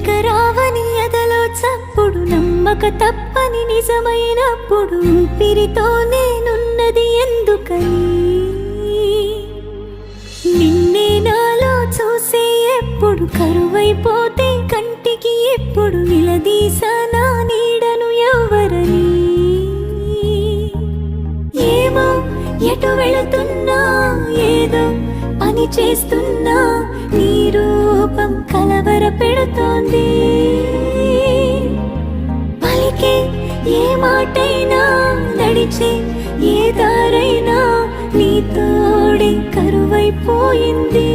ఇక రావని ఎదలో చప్పుడు నమ్మక తప్పని నిజమైనప్పుడు ఊపిరితో నేనున్నది ఎందుకని నిన్నే నాలో చూసే ఎప్పుడు కరువైపోతే కంటికి ఎప్పుడు నిలదీసా నా నీడను ఎవరని ఏమో ఎటు వెళుతున్నా ఏదో పని చేస్తున్నా నీ రూపం కలవర పెడుతోంది పలికే ఏ మాటైనా నడిచే ఏ దారైనా నీ తోడే కరువైపోయింది